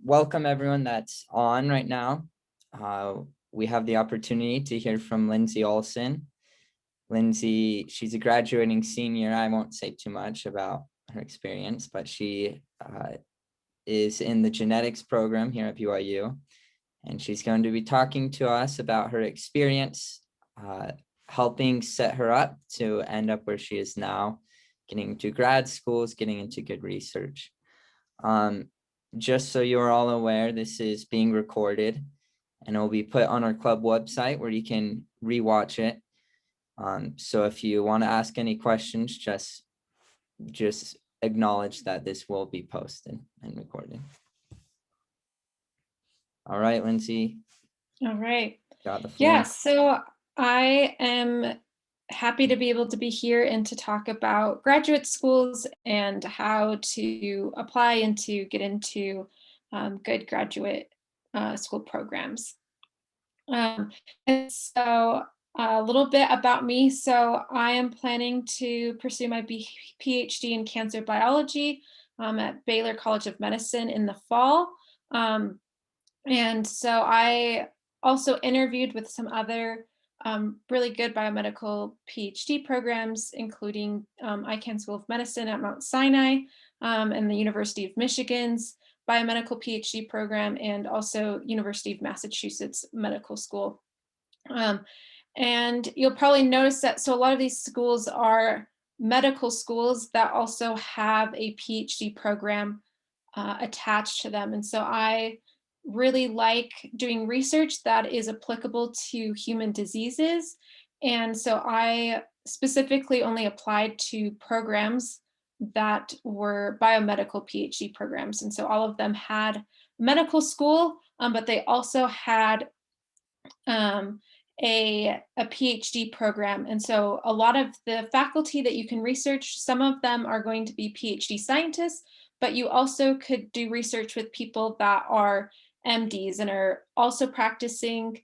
welcome everyone that's on right now. We have the opportunity to hear from Lindsey Olsen. Lindsey, she's a graduating senior. I won't say too much about her experience, but she is in the genetics program here at BYU, and she's going to be talking to us about her experience, helping set her up to end up where she is now, getting into grad schools, getting into good research. Just so you're all aware, this is being recorded and it will be put on our club website where you can rewatch it. So if you want to ask any questions, just acknowledge that this will be posted and recorded. All right, Lindsey. All right. Got the floor. Yeah, so I am happy to be able to be here and to talk about graduate schools and how to apply and to get into good graduate school programs. And so a little bit about me. So I am planning to pursue my Ph.D. in cancer biology at Baylor College of Medicine in the fall. And so I also interviewed with some other really good biomedical PhD programs, including Icahn School of Medicine at Mount Sinai and the University of Michigan's biomedical PhD program, and also University of Massachusetts Medical School. And you'll probably notice that, so a lot of these schools are medical schools that also have a PhD program attached to them. And so I really like doing research that is applicable to human diseases. And so I specifically only applied to programs that were biomedical PhD programs. And so all of them had medical school, but they also had a PhD program. And so a lot of the faculty that you can research, some of them are going to be PhD scientists, but you also could do research with people that are MDs and are also practicing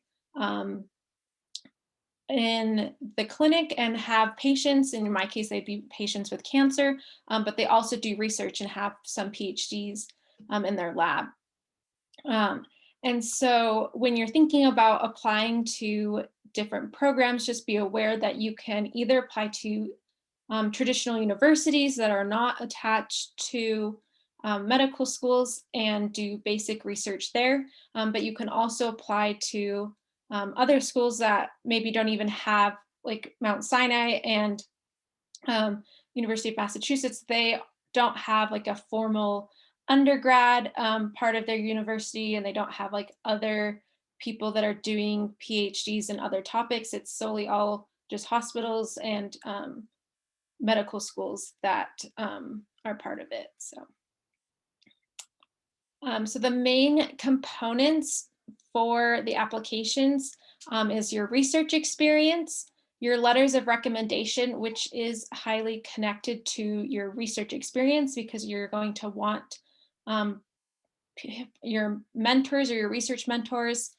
in the clinic and have patients. In my case, they'd be patients with cancer, but they also do research and have some PhDs in their lab. And so when you're thinking about applying to different programs, just be aware that you can either apply to traditional universities that are not attached to medical schools and do basic research there, but you can also apply to other schools that maybe don't even have, like Mount Sinai and University of Massachusetts, they don't have like a formal undergrad part of their university, and they don't have like other people that are doing PhDs in other topics. It's solely all just hospitals and medical schools that are part of it. So the main components for the applications is your research experience, your letters of recommendation, which is highly connected to your research experience because you're going to want your mentors or your research mentors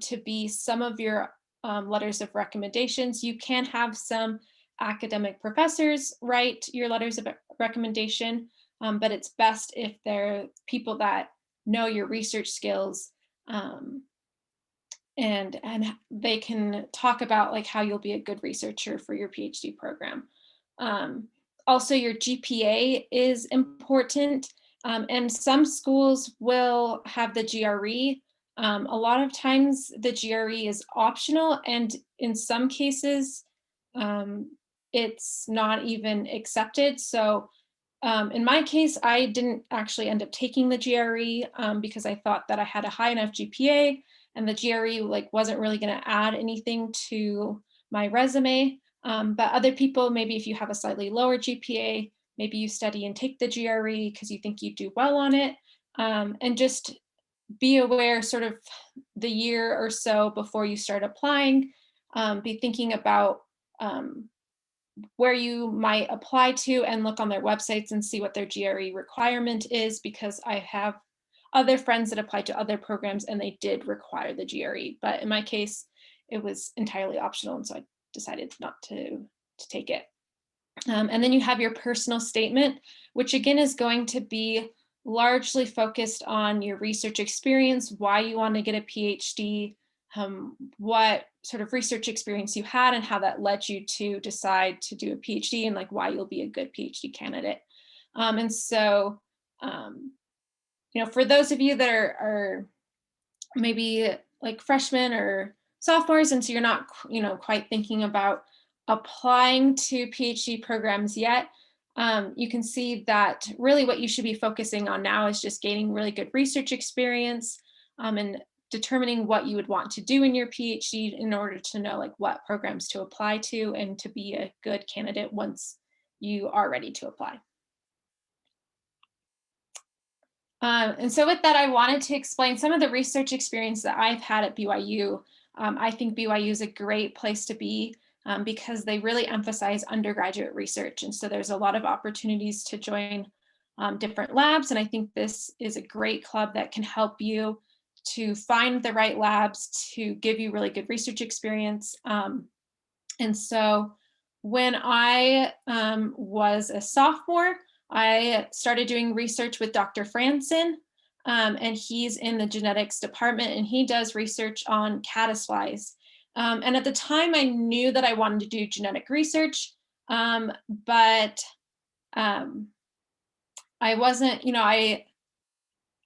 to be some of your letters of recommendations. You can have some academic professors write your letters of recommendation, but it's best if they're people that know your research skills and they can talk about like how you'll be a good researcher for your PhD program. Also, your GPA is important, and some schools will have the GRE. A lot of times the GRE is optional, and in some cases it's not even accepted. So in my case, I didn't actually end up taking the GRE because I thought that I had a high enough GPA, and the GRE like wasn't really going to add anything to my resume. But other people, maybe if you have a slightly lower GPA, maybe you study and take the GRE because you think you do well on it. And just be aware sort of the year or so before you start applying, be thinking about where you might apply to and look on their websites and see what their GRE requirement is, because I have other friends that applied to other programs and they did require the GRE. But in my case, it was entirely optional, and so I decided not to take it. And then you have your personal statement, which again is going to be largely focused on your research experience, why you want to get a PhD, what sort of research experience you had and how that led you to decide to do a PhD, and like why you'll be a good PhD candidate. And so, for those of you that are maybe like freshmen or sophomores, and so you're not, quite thinking about applying to PhD programs yet, you can see that really what you should be focusing on now is just gaining really good research experience, and determining what you would want to do in your PhD in order to know like what programs to apply to and to be a good candidate once you are ready to apply. And so with that, I wanted to explain some of the research experience that I've had at BYU. I think BYU is a great place to be, because they really emphasize undergraduate research. And so there's a lot of opportunities to join different labs. And I think this is a great club that can help you to find the right labs to give you really good research experience. And so when I was a sophomore, I started doing research with Dr. Franson, and he's in the genetics department, and he does research on caddisflies. And at the time, I knew that I wanted to do genetic research, but I wasn't,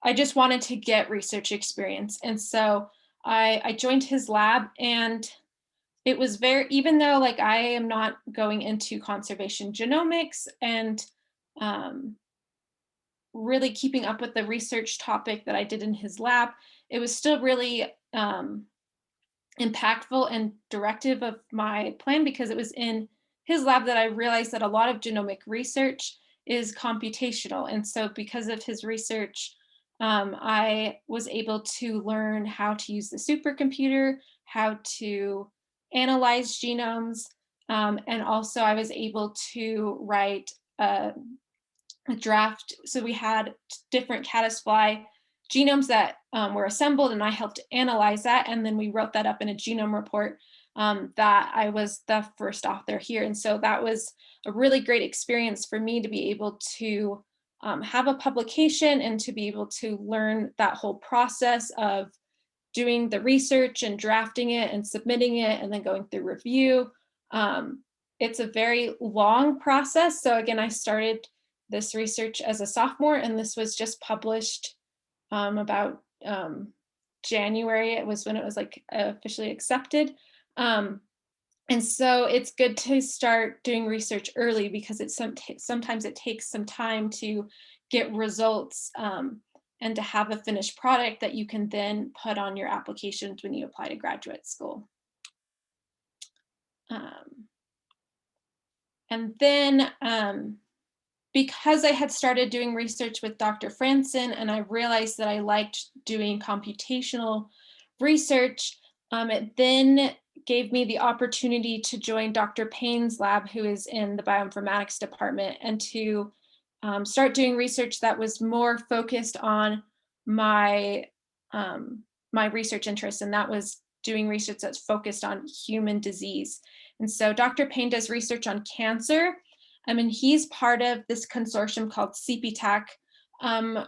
I just wanted to get research experience. And so I joined his lab, and it was very, even though like I am not going into conservation genomics and really keeping up with the research topic that I did in his lab, it was still really impactful and directive of my plan, because it was in his lab that I realized that a lot of genomic research is computational. And so because of his research, I was able to learn how to use the supercomputer, how to analyze genomes, and also I was able to write a draft. So we had different caddisfly genomes that were assembled, and I helped analyze that. And then we wrote that up in a genome report that I was the first author here. And so that was a really great experience for me to be able to have a publication and to be able to learn that whole process of doing the research and drafting it and submitting it and then going through review. It's a very long process. So again, I started this research as a sophomore, and this was just published about January. It was when it was like officially accepted. And so it's good to start doing research early, because sometimes it takes some time to get results, and to have a finished product that you can then put on your applications when you apply to graduate school. And then because I had started doing research with Dr. Franson, and I realized that I liked doing computational research, it then gave me the opportunity to join Dr. Payne's lab, who is in the bioinformatics department, and to start doing research that was more focused on my my research interests, and that was doing research that's focused on human disease. And so Dr. Payne does research on cancer. I mean, he's part of this consortium called CPTAC,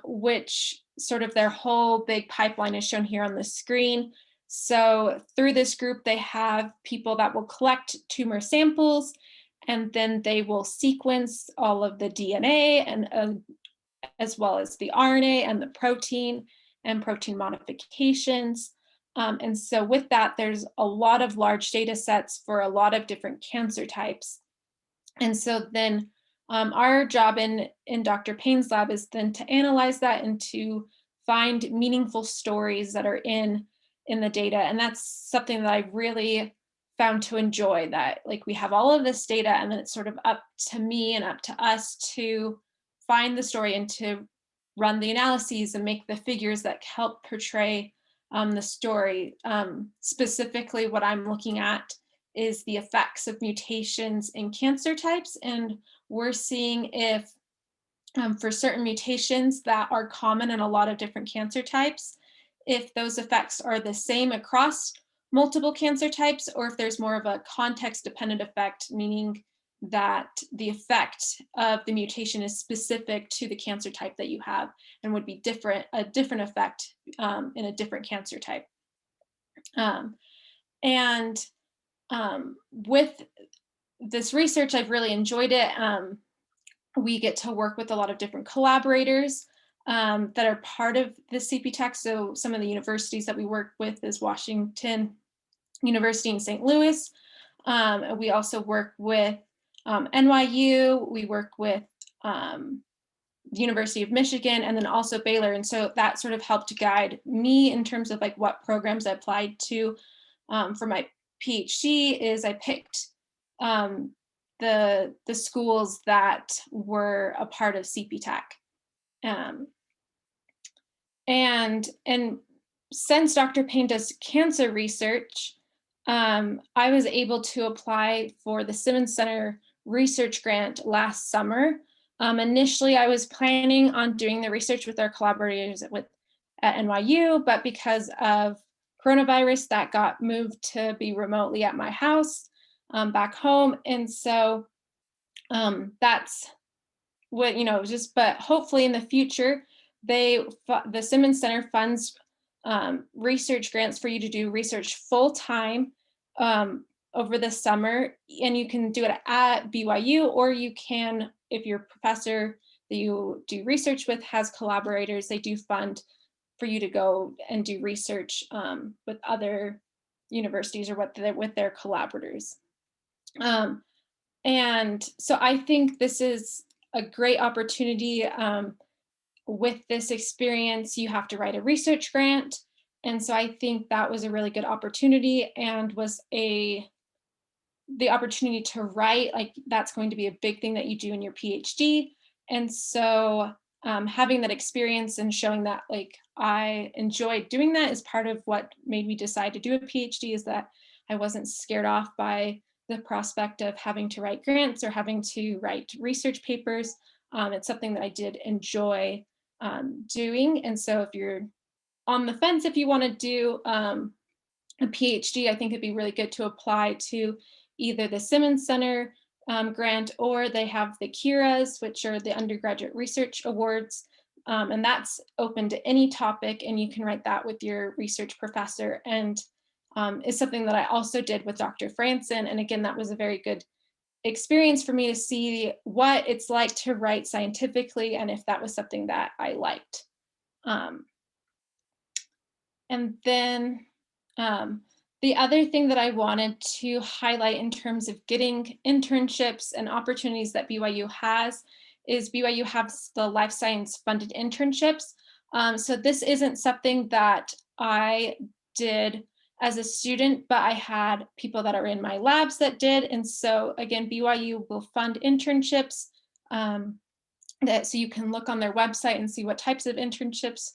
which sort of their whole big pipeline is shown here on the screen. So through this group, they have people that will collect tumor samples, and then they will sequence all of the DNA and as well as the RNA and the protein and protein modifications. And so with that, there's a lot of large data sets for a lot of different cancer types. And so then our job in Dr. Payne's lab is then to analyze that and to find meaningful stories that are in the data. And that's something that I really found to enjoy, that like we have all of this data, and then it's sort of up to me and up to us to find the story and to run the analyses and make the figures that help portray the story. Specifically, what I'm looking at is the effects of mutations in cancer types. And we're seeing if for certain mutations that are common in a lot of different cancer types, if those effects are the same across multiple cancer types, or if there's more of a context dependent effect, meaning that the effect of the mutation is specific to the cancer type that you have and would be a different effect in a different cancer type. With this research, I've really enjoyed it. We get to work with a lot of different collaborators that are part of the CPTech. So some of the universities that we work with is Washington University in St. Louis. We also work with NYU, we work with the University of Michigan, and then also Baylor. And so that sort of helped guide me in terms of like what programs I applied to for my PhD. Is I picked the schools that were a part of CPTech. And since Dr. Payne does cancer research, I was able to apply for the Simmons Center research grant last summer. Initially, I was planning on doing the research with our collaborators at NYU, but because of coronavirus, that got moved to be remotely at my house back home. And so that's what, but hopefully in the future, the Simmons Center funds research grants for you to do research full-time over the summer, and you can do it at BYU, or you can, if your professor that you do research with has collaborators, they do fund for you to go and do research with other universities or with their collaborators. And so I think this is a great opportunity. With this experience, you have to write a research grant. And so I think that was a really good opportunity, and was the opportunity to write, like that's going to be a big thing that you do in your PhD. And so having that experience and showing that like I enjoyed doing that is part of what made me decide to do a PhD, is that I wasn't scared off by the prospect of having to write grants or having to write research papers. It's something that I did enjoy doing. And so if you're on the fence, if you want to do a PhD, I think it'd be really good to apply to either the Simmons Center grant, or they have the KIRAs, which are the Undergraduate Research Awards. And that's open to any topic, and you can write that with your research professor. And it's something that I also did with Dr. Franson. And again, that was a very good experience for me to see what it's like to write scientifically, and if that was something that I liked. And then the other thing that I wanted to highlight in terms of getting internships and opportunities that BYU has is BYU has the life science funded internships. So this isn't something that I did as a student, but I had people that are in my labs that did. And so again, BYU will fund internships so you can look on their website and see what types of internships,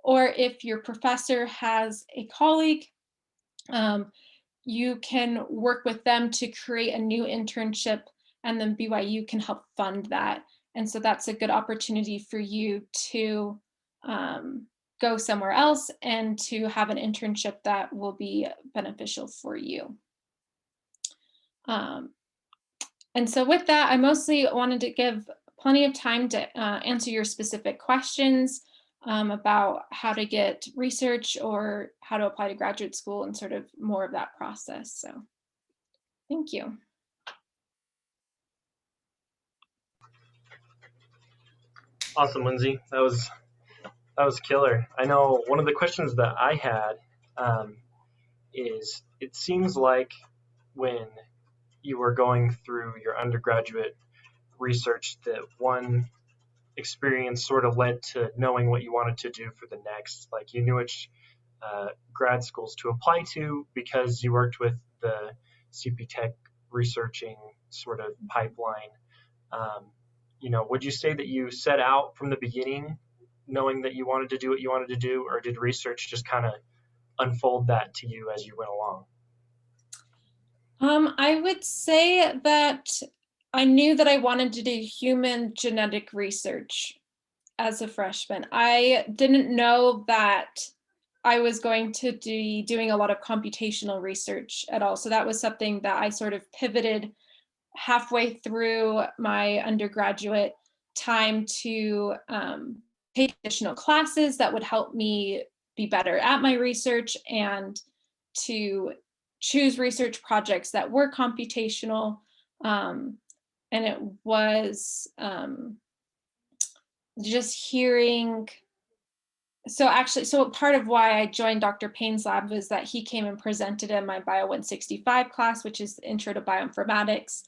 or if your professor has a colleague, you can work with them to create a new internship, and then BYU can help fund that. And so that's a good opportunity for you to go somewhere else and to have an internship that will be beneficial for you. And so with that, I mostly wanted to give plenty of time to answer your specific questions about how to get research or how to apply to graduate school, and sort of more of that process. So thank you. Awesome, Lindsey. That was killer. I know one of the questions that I had is, it seems like when you were going through your undergraduate research, that one experience sort of led to knowing what you wanted to do for the next. Like you knew which grad schools to apply to because you worked with the CPTech researching sort of pipeline. Would you say that you set out from the beginning knowing that you wanted to do what you wanted to do, or did research just kind of unfold that to you as you went along? I would say that I knew that I wanted to do human genetic research as a freshman. I didn't know that I was going to be doing a lot of computational research at all. So that was something that I sort of pivoted halfway through my undergraduate time to take additional classes that would help me be better at my research and to choose research projects that were computational. And it was just hearing, so part of why I joined Dr. Payne's lab was that he came and presented in my Bio 165 class, which is the Intro to Bioinformatics.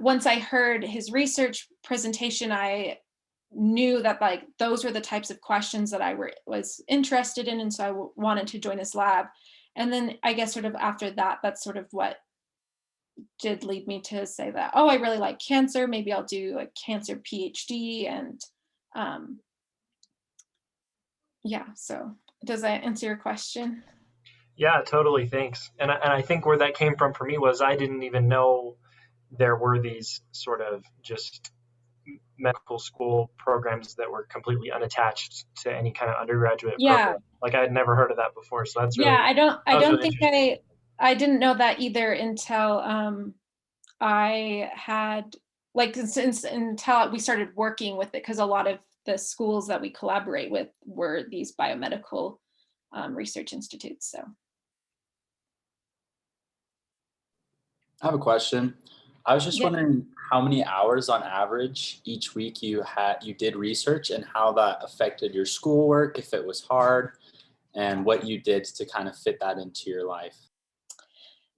Once I heard his research presentation, I knew that like those were the types of questions that I was interested in, and so I wanted to join his lab. And then I guess sort of after that, that's sort of what did lead me to say that, oh, I really like cancer, maybe I'll do a cancer PhD. And yeah, so does that answer your question? Yeah, totally. Thanks. And I think where that came from for me was I didn't even know there were these sort of just medical school programs that were completely unattached to any kind of undergraduate Yeah. program. Like I had never heard of that before. So that's really, Yeah, I don't really think interesting. I didn't know that either until I had like until we started working with it, because a lot of the schools that we collaborate with were these biomedical research institutes. So I have a question. I was just yeah. wondering how many hours on average each week you did research, and how that affected your schoolwork, if it was hard, and what you did to kind of fit that into your life.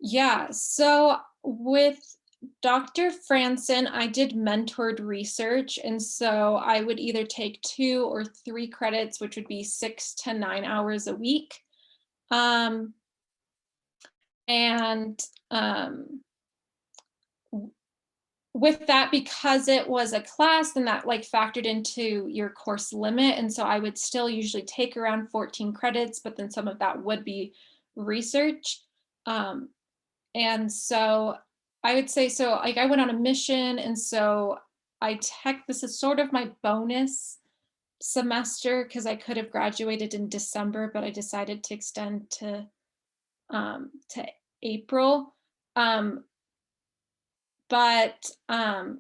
Yeah, so with Dr. Franson, I did mentored research. And so I would either take 2 or 3 credits, which would be 6 to 9 hours a week. Um, and with that, because it was a class, then that like factored into your course limit. And so I would still usually take around 14 credits, but then some of that would be research. And so I would say, so like I went on a mission, and so this is sort of my bonus semester because I could have graduated in December, but I decided to extend to April. But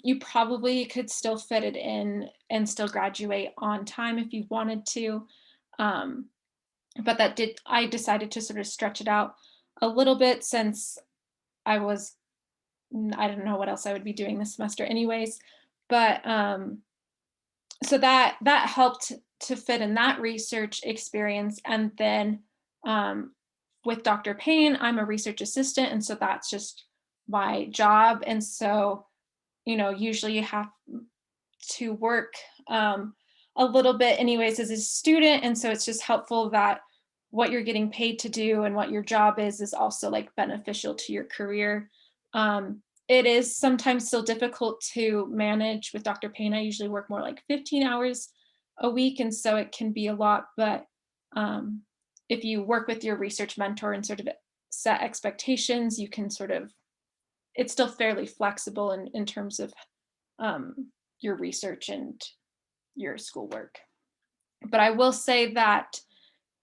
you probably could still fit it in and still graduate on time if you wanted to. But I decided to sort of stretch it out a little bit since I didn't know what else I would be doing this semester anyways. But so that helped to fit in that research experience. And then with Dr. Payne, I'm a research assistant. And so that's just my job. And so, usually you have to work a little bit anyways as a student. And so it's just helpful that what you're getting paid to do and what your job is also like beneficial to your career. It is sometimes still difficult to manage with Dr. Payne. I usually work more like 15 hours a week. And so it can be a lot, but if you work with your research mentor and sort of set expectations, you can it's still fairly flexible in terms of your research and your schoolwork. But I will say that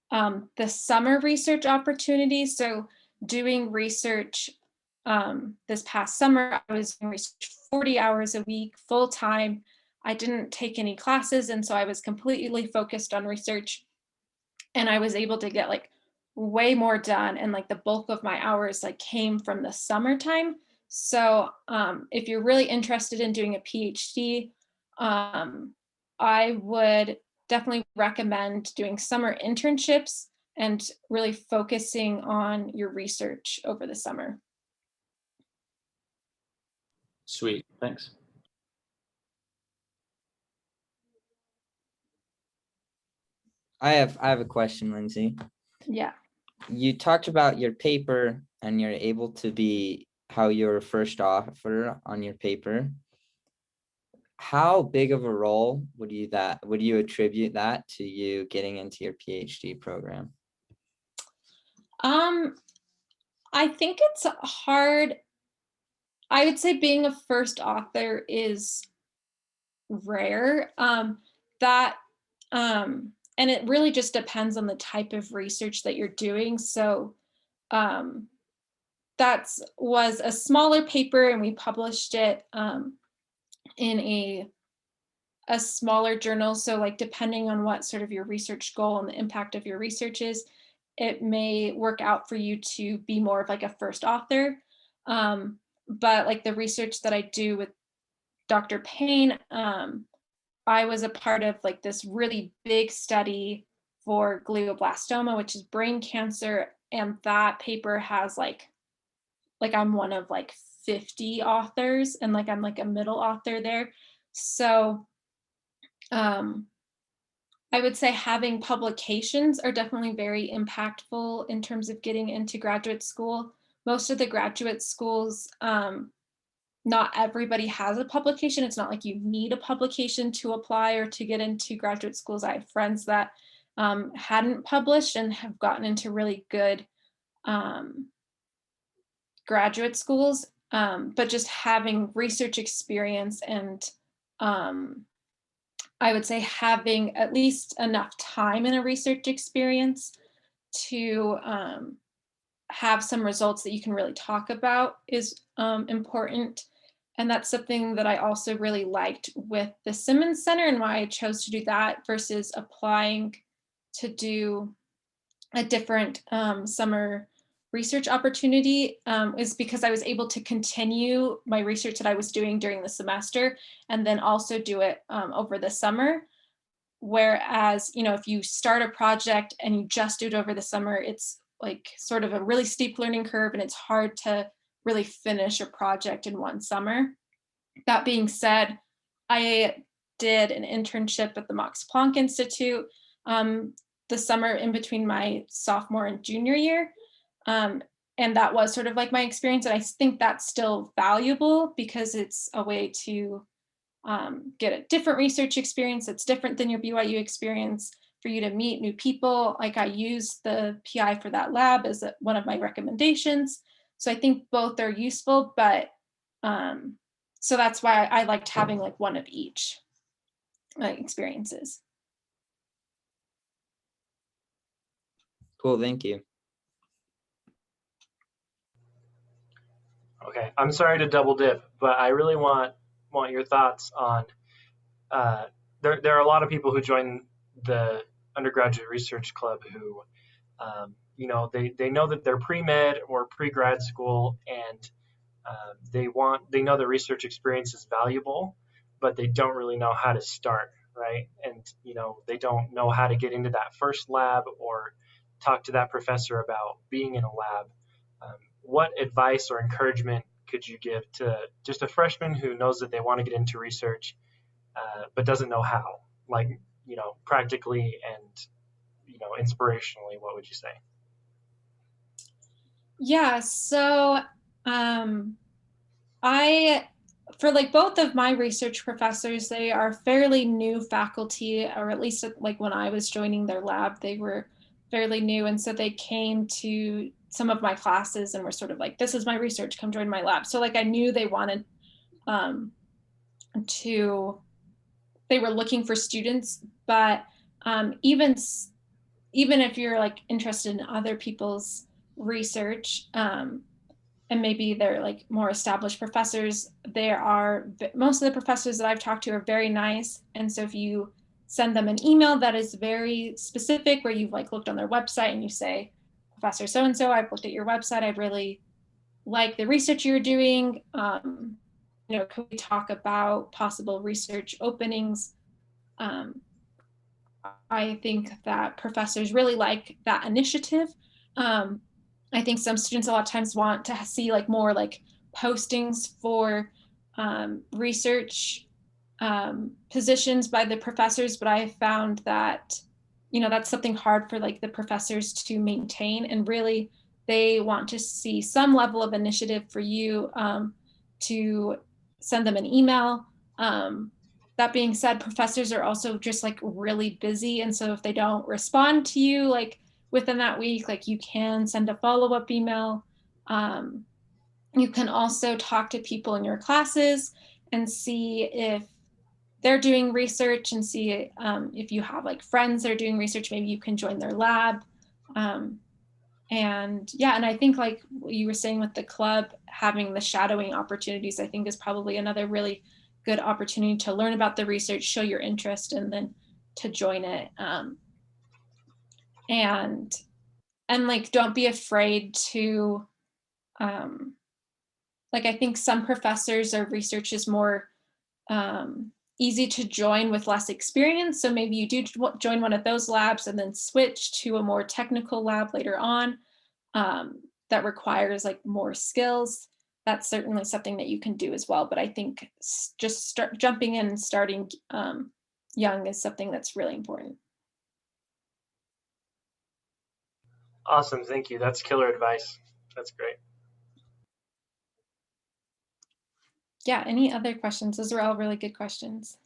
the summer research opportunities, so doing research this past summer, I was doing research 40 hours a week, full time. I didn't take any classes, and so I was completely focused on research. And I was able to get like way more done, and like the bulk of my hours like came from the summertime. So if you're really interested in doing a PhD, I would definitely recommend doing summer internships and really focusing on your research over the summer. Sweet, thanks. I have a question, Lindsey. Yeah. You talked about your paper and you're able to be how you're first author on your paper. How big of a role would you attribute that to you getting into your PhD program? I think it's hard. I would say being a first author is rare. And it really just depends on the type of research that you're doing. So that was a smaller paper, and we published it in a smaller journal. So like depending on what sort of your research goal and the impact of your research is, it may work out for you to be more of like a first author. But like the research that I do with Dr. Payne, I was a part of like this really big study for glioblastoma, which is brain cancer. And that paper has like I'm one of like 50 authors, and like I'm like a middle author there. So I would say having publications are definitely very impactful in terms of getting into graduate school. Most of the graduate schools, not everybody has a publication. It's not like you need a publication to apply or to get into graduate schools. I have friends that hadn't published and have gotten into really good graduate schools, but just having research experience and I would say having at least enough time in a research experience to have some results that you can really talk about is important. And that's something that I also really liked with the Simmons Center, and why I chose to do that versus applying to do a different summer research opportunity, is because I was able to continue my research that I was doing during the semester and then also do it over the summer. Whereas, if you start a project and you just do it over the summer, it's like sort of a really steep learning curve, and it's hard to really finish a project in one summer. That being said, I did an internship at the Max Planck Institute the summer in between my sophomore and junior year. And that was sort of like my experience. And I think that's still valuable because it's a way to get a different research experience that's different than your BYU experience, for you to meet new people. Like I used the PI for that lab as one of my recommendations. So I think both are useful, but so that's why I liked having like one of each experiences. Cool, thank you. Okay, I'm sorry to double dip, but I really want your thoughts on. There are a lot of people who join the undergraduate research club who, they know that they're pre-med or pre-grad school, and they know the research experience is valuable, but they don't really know how to start, right? And they don't know how to get into that first lab or talk to that professor about being in a lab. What advice or encouragement could you give to just a freshman who knows that they want to get into research, but doesn't know how, like, practically and, inspirationally, what would you say? Yeah, so for like both of my research professors, they are fairly new faculty, or at least like when I was joining their lab, they were fairly new. And so they came to some of my classes and were sort of like, this is my research, come join my lab. So like I knew they wanted they were looking for students, but even if you're like interested in other people's research, and maybe they're like more established professors, most of the professors that I've talked to are very nice. And so if you send them an email that is very specific, where you've like looked on their website and you say, Professor so-and-so, I've looked at your website, I really like the research you're doing. Could we talk about possible research openings? I think that professors really like that initiative. I think some students a lot of times want to see like more like postings for research positions by the professors, but I found that that's something hard for like the professors to maintain, and really they want to see some level of initiative for you to send them an email. That being said, professors are also just like really busy, and so if they don't respond to you like within that week, like you can send a follow-up email. You can also talk to people in your classes and see if they're doing research, and see if you have like friends that are doing research, maybe you can join their lab. And yeah, and I think like what you were saying with the club, having the shadowing opportunities, I think is probably another really good opportunity to learn about the research, show your interest, and then to join it. And like, don't be afraid to, like, I think some professors or research is more easy to join with less experience. So maybe you do join one of those labs and then switch to a more technical lab later on that requires like more skills. That's certainly something that you can do as well. But I think just start jumping in and starting young is something that's really important. Awesome, thank you. That's killer advice. That's great. Yeah, any other questions? Those are all really good questions.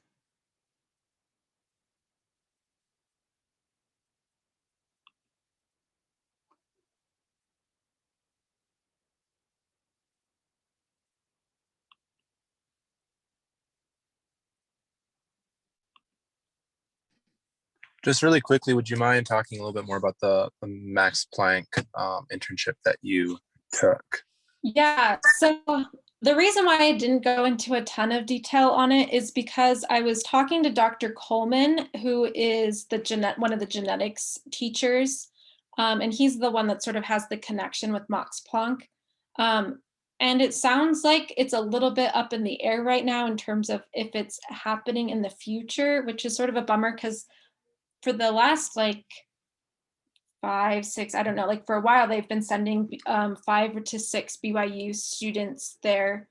Just really quickly, would you mind talking a little bit more about the Max Planck internship that you took? Yeah, so the reason why I didn't go into a ton of detail on it is because I was talking to Dr. Coleman, who is one of the genetics teachers, and he's the one that sort of has the connection with Max Planck. And it sounds like it's a little bit up in the air right now in terms of if it's happening in the future, which is sort of a bummer because for the last like 5, 6, I don't know, like for a while they've been sending 5 to 6 BYU students there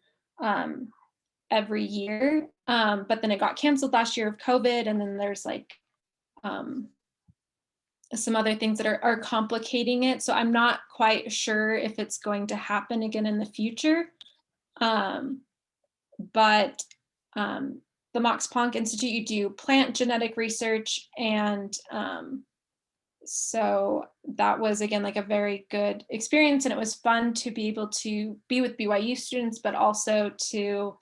every year. But then it got canceled last year of COVID. And then there's like some other things that are complicating it. So I'm not quite sure if it's going to happen again in the future. But the Max Planck Institute, you do plant genetic research, and so that was again like a very good experience, and it was fun to be able to be with BYU students, but also to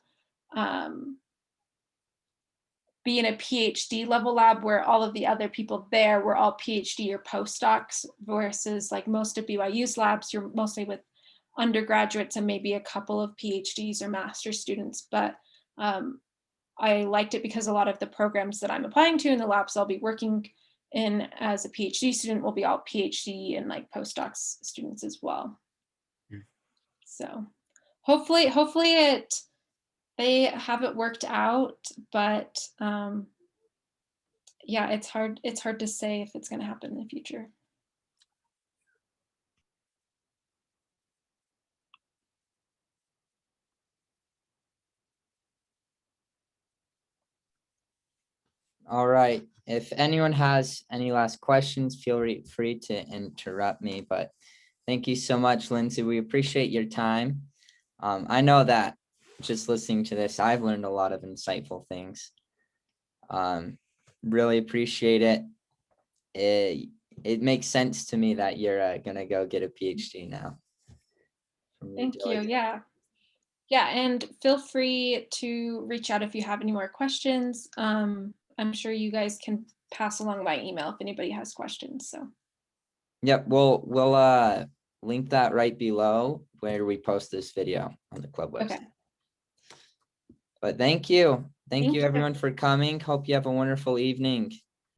be in a PhD level lab where all of the other people there were all PhD or postdocs, versus like most of BYU's labs, you're mostly with undergraduates and maybe a couple of PhDs or master's students. But I liked it because a lot of the programs that I'm applying to in the labs I'll be working in as a PhD student will be all PhD and like postdocs students as well. So hopefully they have it worked out, but yeah, it's hard to say if it's going to happen in the future. All right. If anyone has any last questions, feel free to interrupt me. But thank you so much, Lindsey. We appreciate your time. I know that just listening to this, I've learned a lot of insightful things. Really appreciate it. It makes sense to me that you're gonna go get a PhD now. Thank you. Yeah. Yeah, and feel free to reach out if you have any more questions. I'm sure you guys can pass along my email if anybody has questions. So. Yep, we'll link that right below where we post this video on the club website. Okay. But thank you. Thank you you. everyone for coming. Hope you have a wonderful evening.